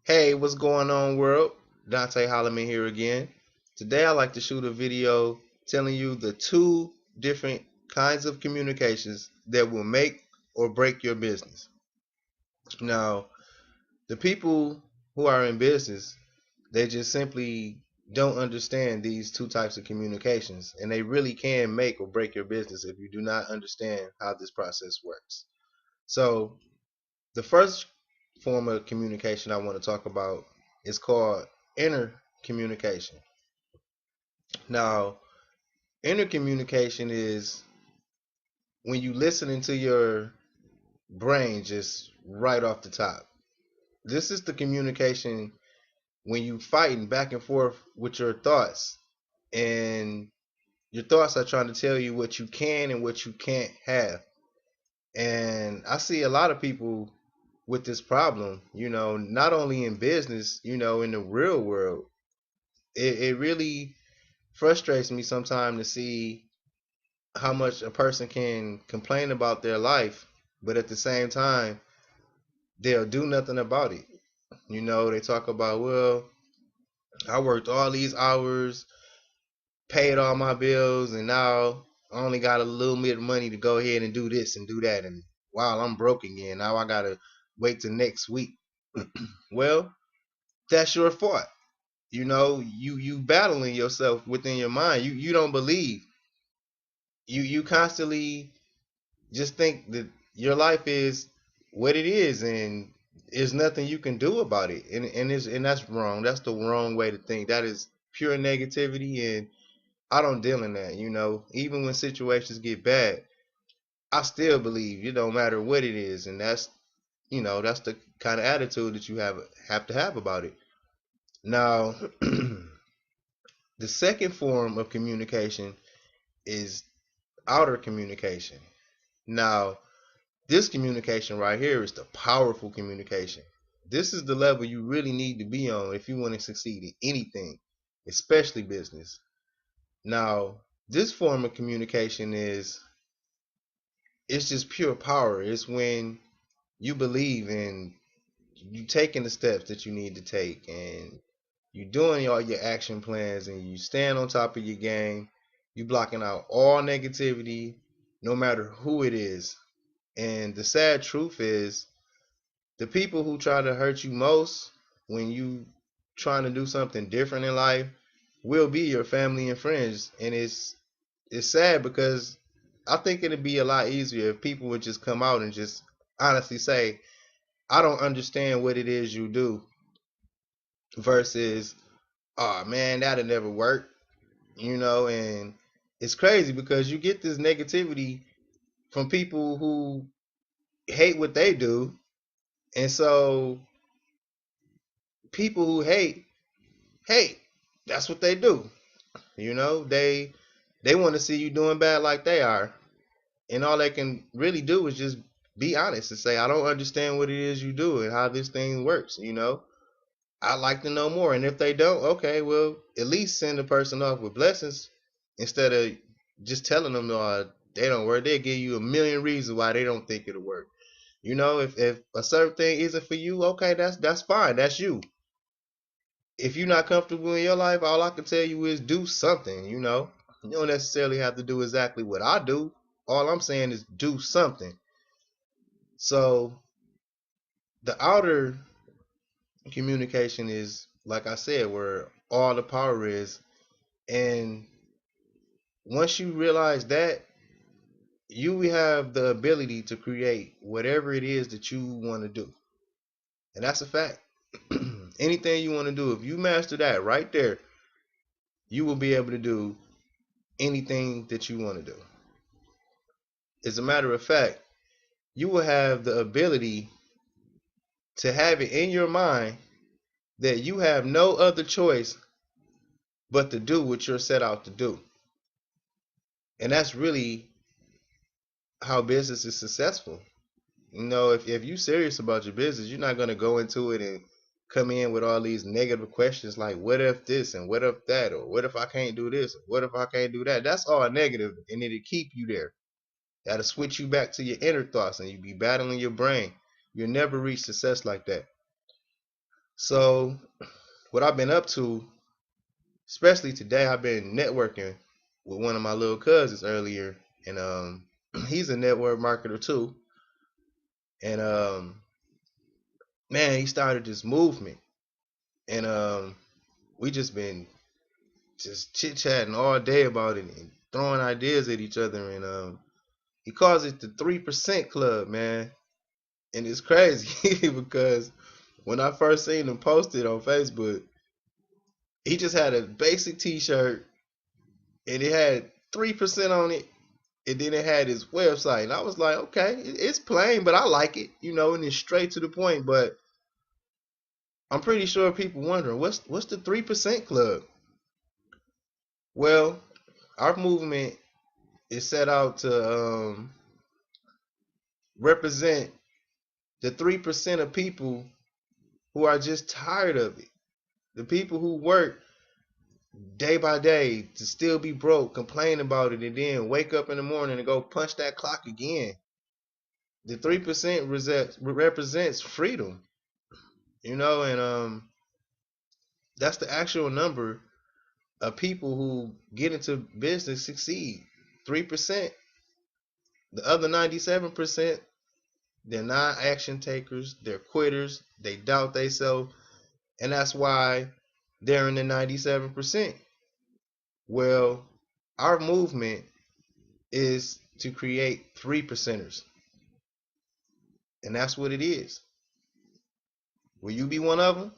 Hey, what's going on, world? Donta Holliman here again. Today, I'd like to shoot a video telling you the two different kinds of communications that will make or break your business. Now, the people who are in business, they just simply don't understand these two types of communications, and they really can make or break your business if you do not understand how this process works. So, the first form of communication I want to talk about is called inner communication. Now, inner communication is when you listen into your brain just right off the top. This is the communication when you fighting back and forth with your thoughts, and your thoughts are trying to tell you what you can and what you can't have. And I see a lot of people with this problem, not only in business, in the real world. It really frustrates me sometimes to see how much a person can complain about their life, but at the same time, they'll do nothing about it. They talk about, well, I worked all these hours, paid all my bills, and now I only got a little bit of money to go ahead and do this and do that. And wow, I'm broke again. Now I got to wait till next week. Well, that's your fault. You battling yourself within your mind. You don't believe. You constantly just think that your life is what it is, and there's nothing you can do about it. And that's wrong. That's the wrong way to think. That is pure negativity, and I don't deal in that. Even when situations get bad, I still believe it don't matter what it is, and that's the kind of attitude that you have to have about it. Now, the second form of communication is outer communication. Now, this communication right here is the powerful communication. This is the level you really need to be on if you want to succeed in anything, especially business. Now, this form of communication it's just pure power. It's when you believe in you taking the steps that you need to take, and you doing all your action plans, and you stand on top of your game. You blocking out all negativity, no matter who it is. And the sad truth is, the people who try to hurt you most when you trying to do something different in life will be your family and friends. And it's sad because I think it'd be a lot easier if people would just come out and just honestly say, I don't understand what it is you do, versus, oh man, that'll never work. And it's crazy because you get this negativity from people who hate what they do. And so people who hate, that's what they do. They want to see you doing bad like they are. And all they can really do is just be honest and say, I don't understand what it is you do and how this thing works. I'd like to know more. And if they don't, okay, well, at least send the person off with blessings instead of just telling them, no, they don't work. They'll give you a million reasons why they don't think it'll work. If a certain thing isn't for you, okay, that's fine. That's you. If you're not comfortable in your life, all I can tell you is do something. You don't necessarily have to do exactly what I do. All I'm saying is do something. So the outer communication is, like I said, where all the power is. And once you realize that, you will have the ability to create whatever it is that you want to do. And that's a fact. Anything you want to do, if you master that right there, you will be able to do anything that you want to do. As a matter of fact, you will have the ability to have it in your mind that you have no other choice but to do what you're set out to do. And that's really how business is successful. If you're serious about your business, you're not going to go into it and come in with all these negative questions like, what if this and what if that, or what if I can't do this, or what if I can't do that? That's all negative, and it'll keep you there. That'll switch you back to your inner thoughts, and you be battling your brain. You'll never reach success like that. So what I've been up to, especially today, I've been networking with one of my little cousins earlier, and he's a network marketer too. And man, he started this movement, and we just been just chit chatting all day about it and throwing ideas at each other. And he calls it the 3% Club, man. And it's crazy because when I first seen him post it on Facebook, he just had a basic T-shirt and it had 3% on it, and then it had his website. And I was like, okay, it's plain, but I like it, and it's straight to the point. But I'm pretty sure people wondering what's the 3% Club. Well, our movement is set out to represent the 3% of people who are just tired of it. The people who work day by day to still be broke, complain about it, and then wake up in the morning and go punch that clock again. The 3% represents freedom, and that's the actual number of people who get into business succeed. 3%. The other 97%, they're not action takers, they're quitters, they doubt themselves, and that's why they're in the 97%. Well, our movement is to create 3%ers, and that's what it is. Will you be one of them?